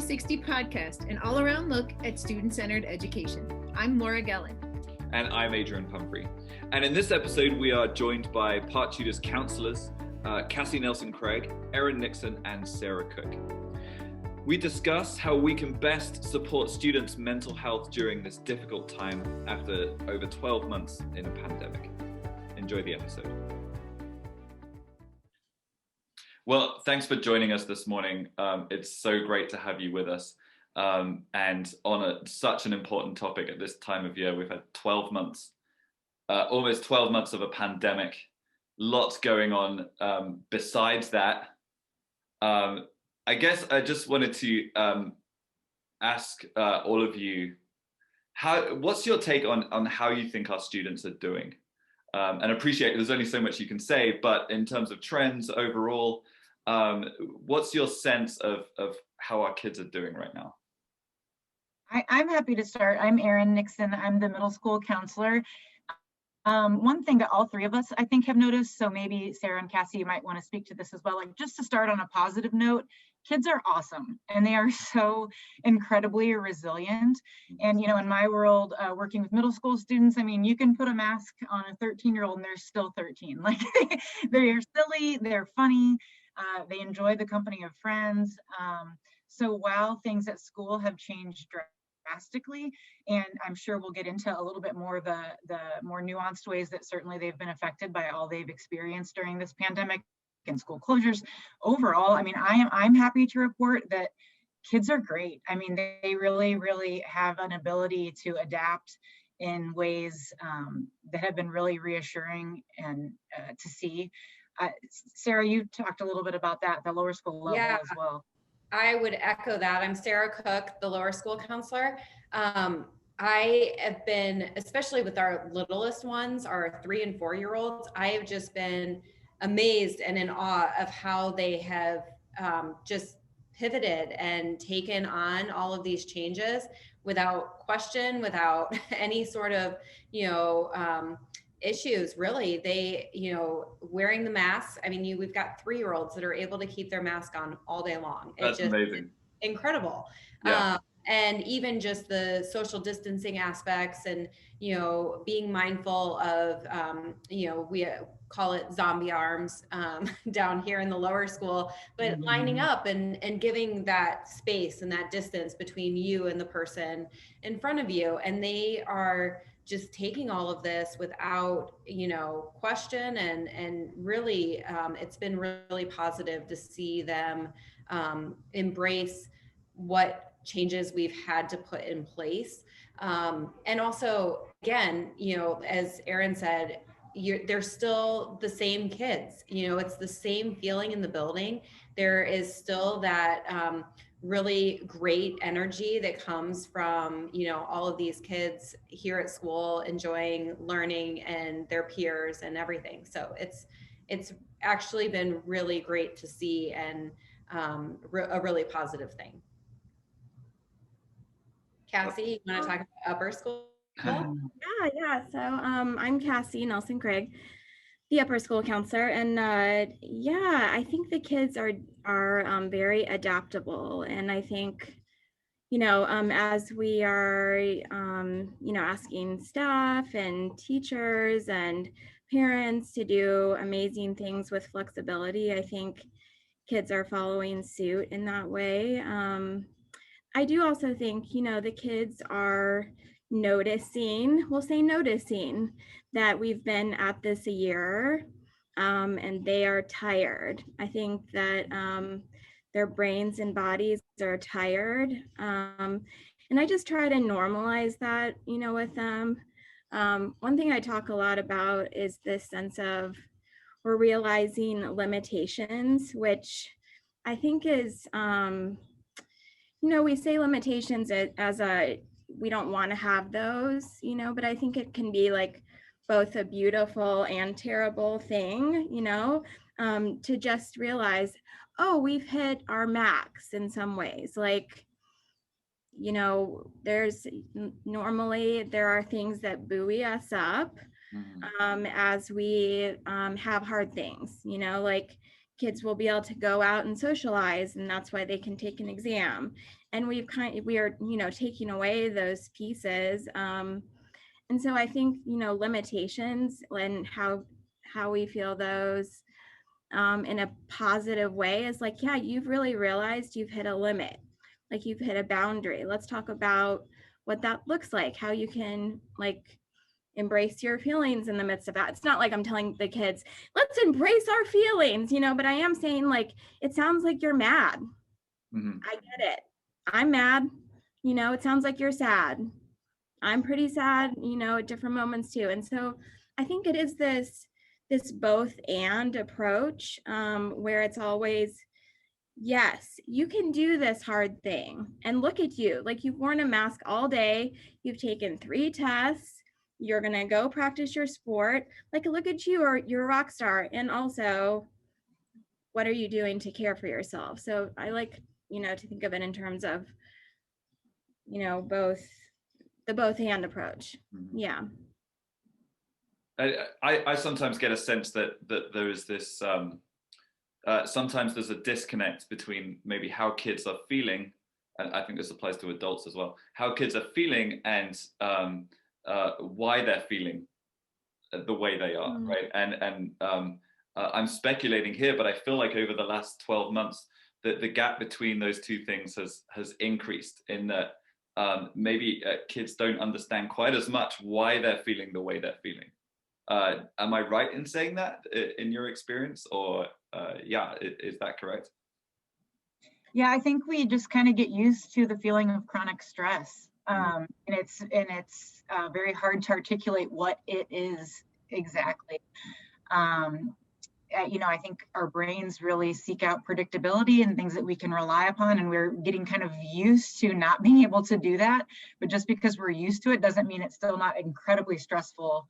360 podcast, an all-around look at student-centered education. I'm Laura Gellin. And I'm Adrian Pumphrey. And in this episode, we are joined by Park Tudor's counselors, Cassie Nelson-Craig, Erin Nixon, and Sarah Cook. We discuss how we can best support students' mental health during this difficult time after over 12 months in a pandemic. Enjoy the episode. Well, thanks for joining us this morning. It's so great to have you with us. And on such an important topic at this time of year. We've had 12 months, almost 12 months of a pandemic, lots going on. Besides that, I guess I just wanted to ask all of you, what's your take on how you think our students are doing? And appreciate there's only so much you can say, but in terms of trends overall, what's your sense of how our kids are doing right now? I'm happy to start. I'm Erin Nixon. I'm the middle school counselor. One thing that all three of us, I think, have noticed, so maybe Sarah and Cassie, you might want to speak to this as well, like just to start on a positive note, kids are awesome and they are so incredibly resilient. And, you know, in my world, working with middle school students, I mean, you can put a mask on a 13-year-old and they're still 13. Like they're silly, they're funny, they enjoy the company of friends. So while things at school have changed drastically, and I'm sure we'll get into a little bit more of the more nuanced ways that certainly they've been affected by all they've experienced during this pandemic and school closures. Overall, I mean, I'm happy to report that kids are great. I mean, they really have an ability to adapt in ways that have been really reassuring and to see. Sarah, you talked a little bit about that, the lower school level as well. I would echo that. I'm Sarah Cook, the lower school counselor. I have been, especially with our littlest ones, our 3 and 4 year olds, I have just been amazed and in awe of how they have just pivoted and taken on all of these changes without question, without any sort of, issues, really. They, wearing the masks. I mean, we've got 3-year-olds that are able to keep their mask on all day long. That's amazing. Incredible. Yeah. And even just the social distancing aspects and, being mindful of, we call it zombie arms down here in the lower school, but lining up and giving that space and that distance between you and the person in front of you. And they are just taking all of this without, question and really, it's been really positive to see them embrace what changes we've had to put in place. And also, again, as Erin said, they're still the same kids, it's the same feeling in the building. There is still that really great energy that comes from, all of these kids here at school enjoying learning and their peers and everything. So it's actually been really great to see and a really positive thing. Cassie, you want to talk about upper school? Yeah. So I'm Cassie Nelson-Craig, the upper school counselor, and I think the kids are very adaptable, and I think as we are asking staff and teachers and parents to do amazing things with flexibility, I think kids are following suit in that way. I do also think the kids are noticing that we've been at this a year, and they are tired. I think that their brains and bodies are tired, and I just try to normalize that, with them. One thing I talk a lot about is this sense of we're realizing limitations, which I think is, we say limitations as we don't want to have those, but I think it can be like both a beautiful and terrible thing, to just realize, oh, we've hit our max in some ways. Like, normally there are things that buoy us up as we have hard things, like kids will be able to go out and socialize, and that's why they can take an exam. And we are, you know, taking away those pieces. And so I think, you know, limitations and how we feel those in a positive way is like, yeah, you've really realized you've hit a limit, like you've hit a boundary. Let's talk about what that looks like, how you can like embrace your feelings in the midst of that. It's not like I'm telling the kids, let's embrace our feelings, you know, but I am saying like, it sounds like you're mad. I get it. I'm mad. You know, it sounds like you're sad. I'm pretty sad, you know, at different moments too. And so I think it is this both and approach where it's always, yes, you can do this hard thing. And look at you, like you've worn a mask all day. You've taken 3 tests. You're going to go practice your sport. Like, look at you, you're a rock star. And also, what are you doing to care for yourself? So I like, you know, to think of it in terms of, you know, the both and approach. Yeah. I sometimes get a sense that there is this, sometimes there's a disconnect between maybe how kids are feeling, and I think this applies to adults as well, how kids are feeling and why they're feeling the way they are, right? And I'm speculating here, but I feel like over the last 12 months, that the gap between those two things has increased in that maybe kids don't understand quite as much why they're feeling the way they're feeling. Am I right in saying that in your experience, or yeah, is that correct? Yeah, I think we just kind of get used to the feeling of chronic stress. And it's very hard to articulate what it is exactly. You know, I think our brains really seek out predictability and things that we can rely upon, and we're getting kind of used to not being able to do that. But just because we're used to it doesn't mean it's still not incredibly stressful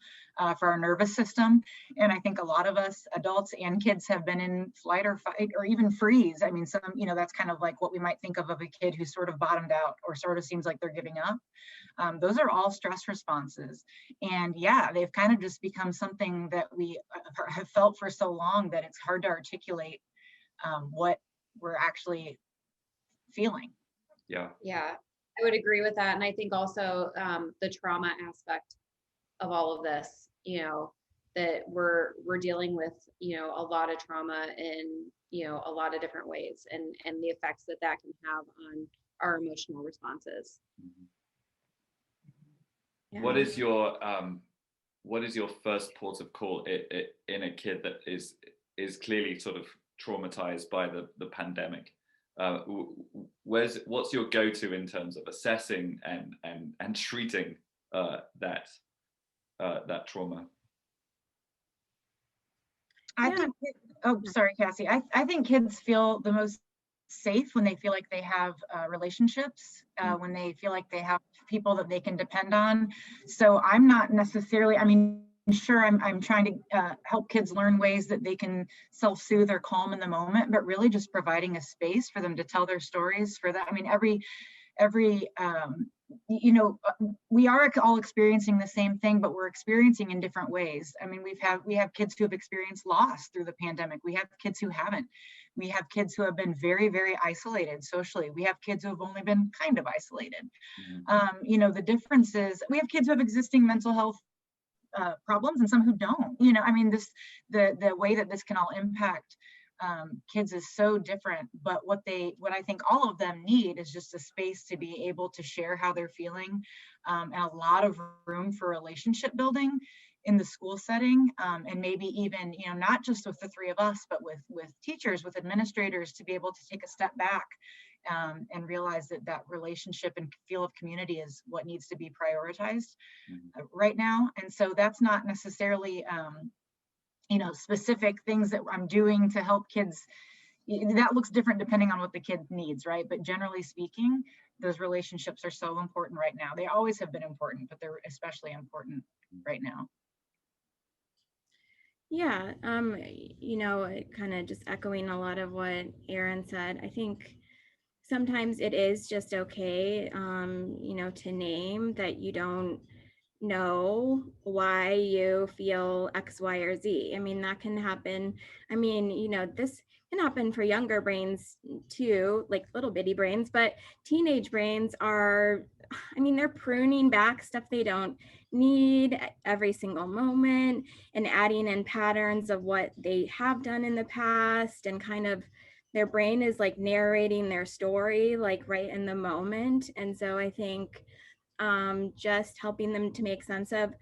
for our nervous system. And I think a lot of us, adults and kids, have been in flight or fight or even freeze. I mean, some, you know, that's kind of like what we might think of a kid who's sort of bottomed out or sort of seems like they're giving up. Those are all stress responses. And yeah, they've kind of just become something that we have felt for so long that it's hard to articulate what we're actually feeling. Yeah, I would agree with that. And I think also the trauma aspect of all of this, you know, that we're dealing with, you know, a lot of trauma in, you know, a lot of different ways, and the effects that can have on our emotional responses. Yeah. What is your first port of call in a kid that is clearly sort of traumatized by the pandemic? What's your go-to in terms of assessing and treating that trauma? I think, oh, sorry, Cassie. I think kids feel the most safe when they feel like they have relationships, when they feel like they have people that they can depend on. So I'm not necessarily, I mean, sure, I'm trying to help kids learn ways that they can self-soothe or calm in the moment, but really just providing a space for them to tell their stories for that. I mean, every you know, we are all experiencing the same thing, but we're experiencing in different ways. I mean, we have kids who have experienced loss through the pandemic. We have kids who haven't. We have kids who have been very, very isolated socially. We have kids who have only been kind of isolated. You know, the difference is we have kids who have existing mental health problems and some who don't. You know, I mean, the way that this can all impact kids is so different, but what I think all of them need is just a space to be able to share how they're feeling, and a lot of room for relationship building in the school setting, and maybe even, you know, not just with the 3 of us, but with teachers, with administrators, to be able to take a step back and realize that relationship and feel of community is what needs to be prioritized right now. And so that's not necessarily you know, specific things that I'm doing to help kids. That looks different depending on what the kid needs, right? But generally speaking, those relationships are so important right now. They always have been important, but they're especially important right now. Yeah, you know, kind of just echoing a lot of what Erin said. I think sometimes it is just okay, you know, to name that you don't know why you feel X, Y, or Z. I mean, that can happen. I mean, this can happen for younger brains too, like little bitty brains, but teenage brains are, I mean, they're pruning back stuff they don't need every single moment and adding in patterns of what they have done in the past, and kind of their brain is like narrating their story like right in the moment. And so I think just helping them to make sense of,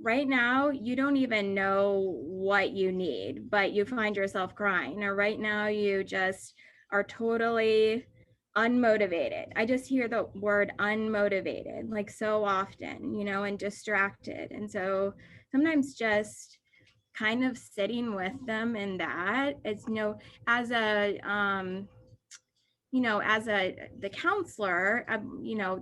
right now you don't even know what you need, but you find yourself crying, or right now you just are totally unmotivated. I just hear the word unmotivated like so often, and distracted. And so sometimes just kind of sitting with them in that, it's, as a as the counselor,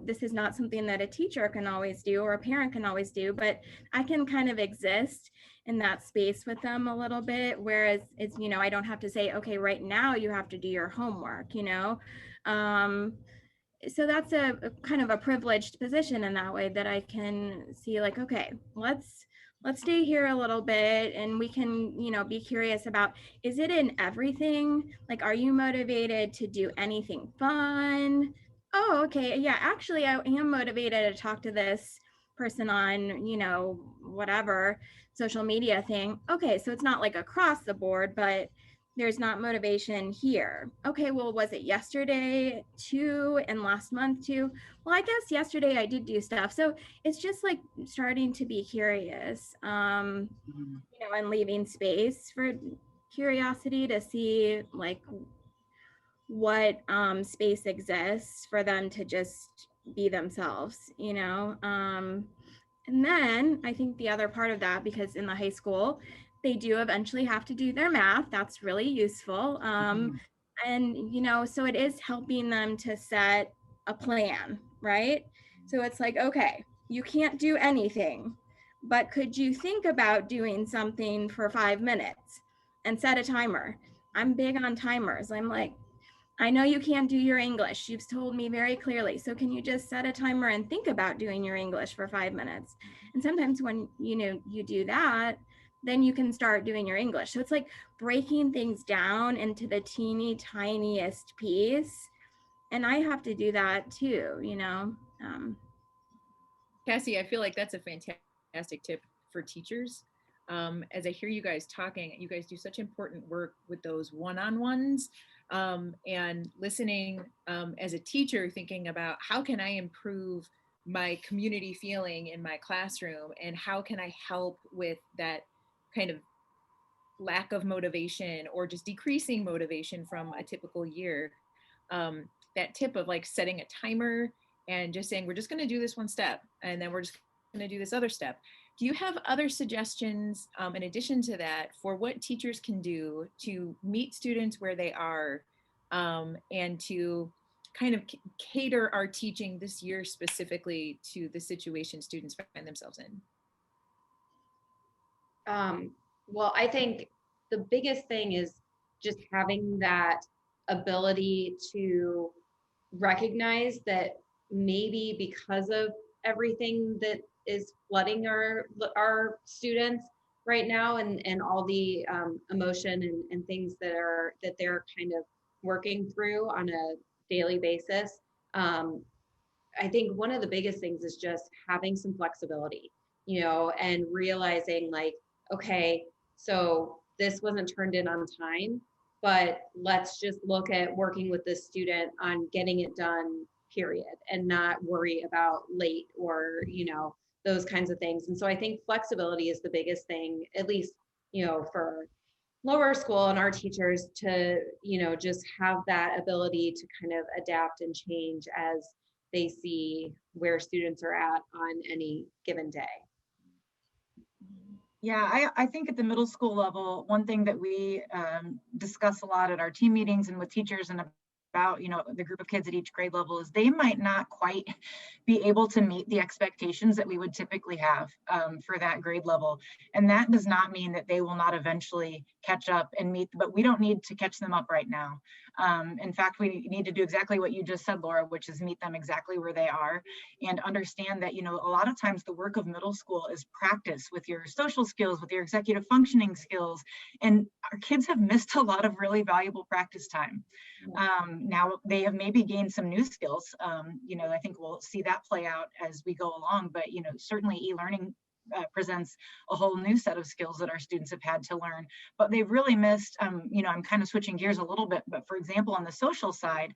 this is not something that a teacher can always do or a parent can always do, but I can kind of exist in that space with them a little bit. Whereas it's, I don't have to say, okay, right now you have to do your homework, so that's a kind of a privileged position in that way, that I can see like, okay, let's stay here a little bit, and we can, be curious about, is it in everything? Like, are you motivated to do anything fun? Oh, okay. Yeah, actually, I am motivated to talk to this person on, whatever social media thing. Okay, so it's not like across the board, but there's not motivation here. Okay, well, was it yesterday too, and last month too? Well, I guess yesterday I did do stuff. So it's just like starting to be curious, and leaving space for curiosity to see like what space exists for them to just be themselves, and then I think the other part of that, because in the high school, they do eventually have to do their math. That's really useful. And, so it is helping them to set a plan, right? So it's like, okay, you can't do anything, but could you think about doing something for 5 minutes and set a timer? I'm big on timers. I'm like, I know you can't do your English. You've told me very clearly. So can you just set a timer and think about doing your English for 5 minutes? And sometimes when, you do that, then you can start doing your English. So it's like breaking things down into the teeny tiniest piece. And I have to do that too, Cassie, I feel like that's a fantastic tip for teachers. As I hear you guys talking, you guys do such important work with those one-on-ones, and listening, as a teacher, thinking about how can I improve my community feeling in my classroom, and how can I help with that kind of lack of motivation or just decreasing motivation from a typical year. That tip of like setting a timer and just saying, we're just going to do this one step, and then we're just going to do this other step. Do you have other suggestions, in addition to that, for what teachers can do to meet students where they are, and to kind of cater our teaching this year specifically to the situation students find themselves in? Well, I think the biggest thing is just having that ability to recognize that maybe because of everything that is flooding our students right now, and all the emotion and things that they're kind of working through on a daily basis. I think one of the biggest things is just having some flexibility, and realizing like, okay, so this wasn't turned in on time, but let's just look at working with this student on getting it done, period, and not worry about late or, those kinds of things. And so I think flexibility is the biggest thing, at least, for lower school and our teachers to, just have that ability to kind of adapt and change as they see where students are at on any given day. Yeah, I think at the middle school level, one thing that we discuss a lot at our team meetings and with teachers and about, you know, the group of kids at each grade level is they might not quite be able to meet the expectations that we would typically have for that grade level. And that does not mean that they will not eventually catch up and meet, but we don't need to catch them up right now. In fact, we need to do exactly what you just said, Laura, which is meet them exactly where they are and understand that, you know, a lot of times the work of middle school is practice with your social skills, with your executive functioning skills. And our kids have missed a lot of really valuable practice time. Now they have maybe gained some new skills. You know, I think we'll see that play out as we go along, but, you know, certainly e-learning presents a whole new set of skills that our students have had to learn, but they've really missed, you know, I'm kind of switching gears a little bit, but for example, on the social side,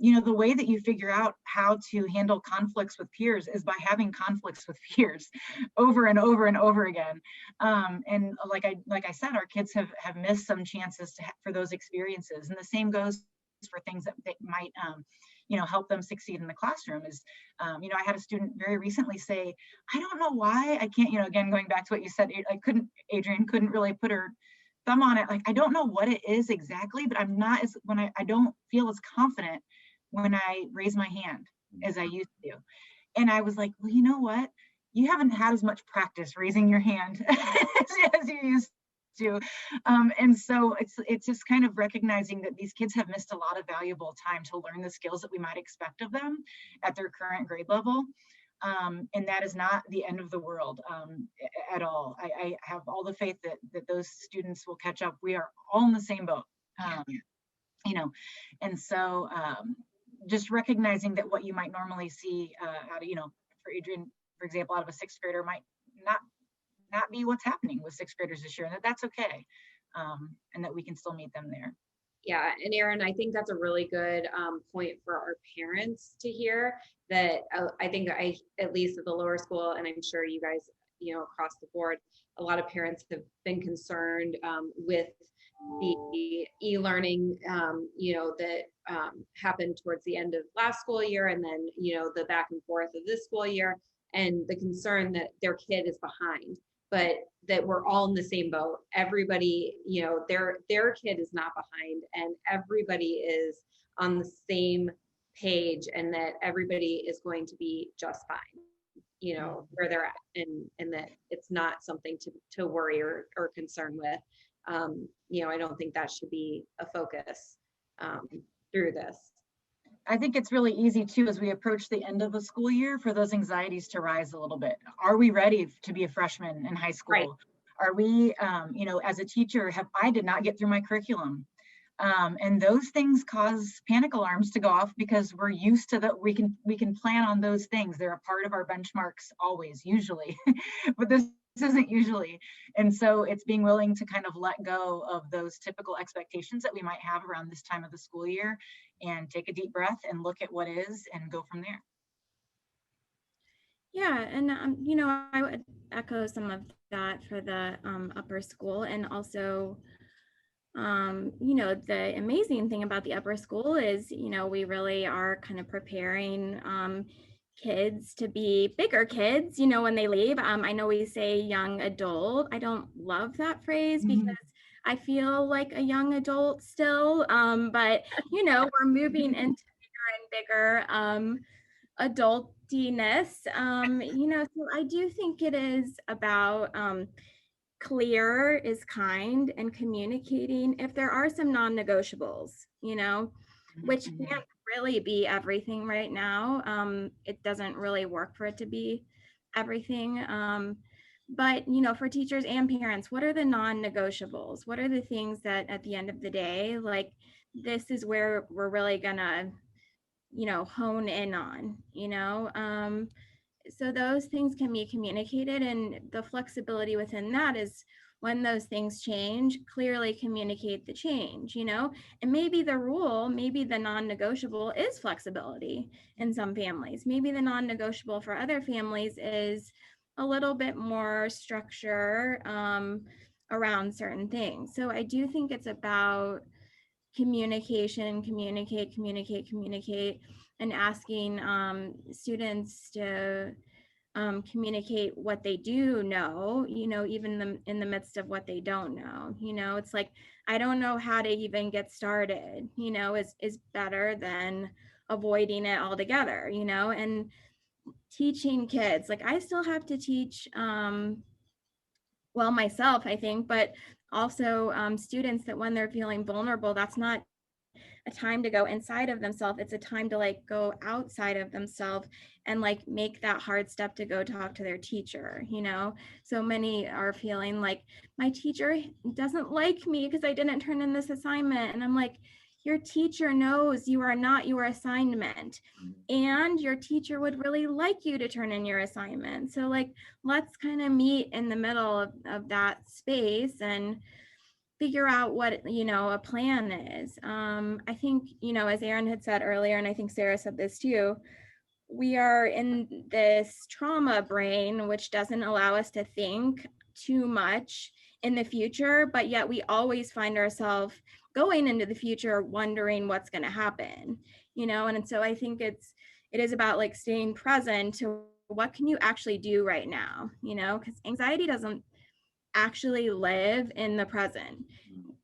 you know, the way that you figure out how to handle conflicts with peers is by having conflicts with peers over and over and over again. And like I said, our kids have missed some chances for those experiences. And the same goes for things that might, you know, help them succeed in the classroom is, you know, I had a student very recently say, I don't know why I can't, you know, again, going back to what you said, Adrienne couldn't really put her thumb on it. Like, I don't know what it is exactly, but I'm not as, when I don't feel as confident when I raise my hand as I used to. And I was like, well, you know what? You haven't had as much practice raising your hand as you used to. And so it's just kind of recognizing that these kids have missed a lot of valuable time to learn the skills that we might expect of them at their current grade level. And that is not the end of the world at all. I have all the faith that those students will catch up. We are all in the same boat, you know, and so just recognizing that what you might normally see out of, you know, for Adrienne, for example, out of a sixth grader might not be what's happening with sixth graders this year, and that's okay, and that we can still meet them there. Yeah, and Erin, I think that's a really good point for our parents to hear that. I think at least at the lower school, and I'm sure you guys, you know, across the board, a lot of parents have been concerned with the e-learning, you know, that happened towards the end of last school year, and then, you know, the back and forth of this school year, and the concern that their kid is behind. But that we're all in the same boat. Everybody, you know, their kid is not behind, and everybody is on the same page, and that everybody is going to be just fine, you know, where they're at, and that it's not something to worry or concern with. You know, I don't think that should be a focus through this. I think it's really easy too, as we approach the end of the school year, for those anxieties to rise a little bit. Are we ready to be a freshman in high school? Right. Are we, you know, as a teacher, I did not get through my curriculum. And those things cause panic alarms to go off because we're used to that. We can plan on those things. They're a part of our benchmarks always, usually, but this isn't usually. And so it's being willing to kind of let go of those typical expectations that we might have around this time of the school year and take a deep breath and look at what is and go from there. Yeah, and you know, I would echo some of that for the upper school, and also you know, the amazing thing about the upper school is, you know, we really are kind of preparing kids to be bigger kids, you know, when they leave. I know we say young adult. I don't love that phrase because I feel like a young adult still, but, you know, we're moving into bigger and bigger adultiness, you know, so I do think it is about clear is kind and communicating if there are some non-negotiables, you know, which can't really be everything right now. It doesn't really work for it to be everything. But, you know, for teachers and parents, what are the non-negotiables? What are the things that at the end of the day, like, this is where we're really gonna, you know, hone in on, you know? So those things can be communicated, and the flexibility within that is when those things change, clearly communicate the change, you know, and maybe the rule, maybe the non-negotiable is flexibility in some families. Maybe the non-negotiable for other families is a little bit more structure around certain things. So I do think it's about communication, communicate, and asking students to communicate what they do know, even in the midst of what they don't know. It's like, I don't know how to even get started, is better than avoiding it altogether, and teaching kids. Like, I still have to teach, well, myself, I think, but also students, that when they're feeling vulnerable, that's not a time to go inside of themselves. It's a time to like go outside of themselves and like make that hard step to go talk to their teacher. So many are feeling like, my teacher doesn't like me because I didn't turn in this assignment. And I'm like, your teacher knows you are not your assignment, and your teacher would really like you to turn in your assignment. So like, let's kind of meet in the middle of that space and figure out what, a plan is. I think, as Erin had said earlier, and I think Sarah said this too, we are in this trauma brain, which doesn't allow us to think too much in the future, but yet we always find ourselves going into the future wondering what's going to happen, and so I think it is about like staying present to what can you actually do right now, because anxiety doesn't actually live in the present.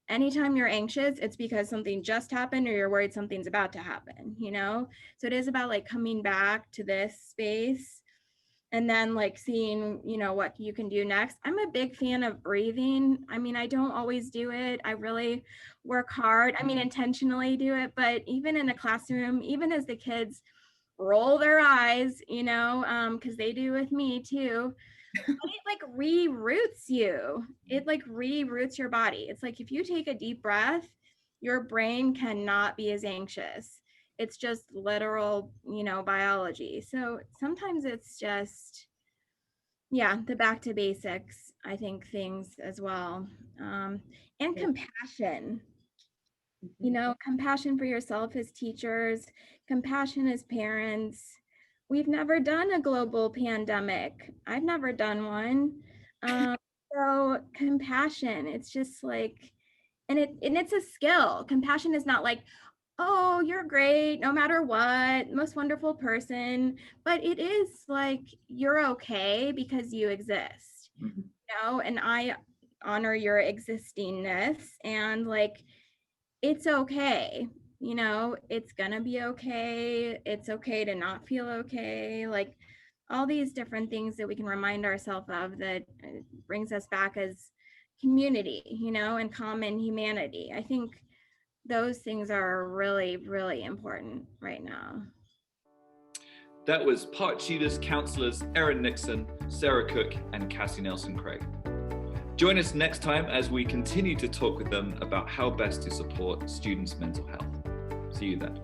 Anytime you're anxious, it's because something just happened or you're worried something's about to happen, so it is about like coming back to this space and then like seeing, what you can do next. I'm a big fan of breathing. I mean, I don't always do it. I really work hard. I mean, intentionally do it, but even in a classroom, even as the kids roll their eyes, because they do with me too, but it like reroutes you. It like reroutes your body. It's like, if you take a deep breath, your brain cannot be as anxious. It's just literal, biology. So sometimes it's just, the back to basics, I think, things as well. And compassion, compassion for yourself as teachers, compassion as parents. We've never done a global pandemic. I've never done one. So compassion, it's just like, and it's a skill. Compassion is not like, oh, you're great, no matter what, most wonderful person, but it is like, you're okay because you exist, and I honor your existingness, and like, it's okay, it's gonna be okay. It's okay to not feel okay. Like, all these different things that we can remind ourselves of that brings us back as community, and common humanity. I think those things are really, really important right now. That was Park Tudor's counselors Erin Nixon, Sarah Cook, and Cassie Nelson-Craig. Join us next time as we continue to talk with them about how best to support students' mental health. See you then.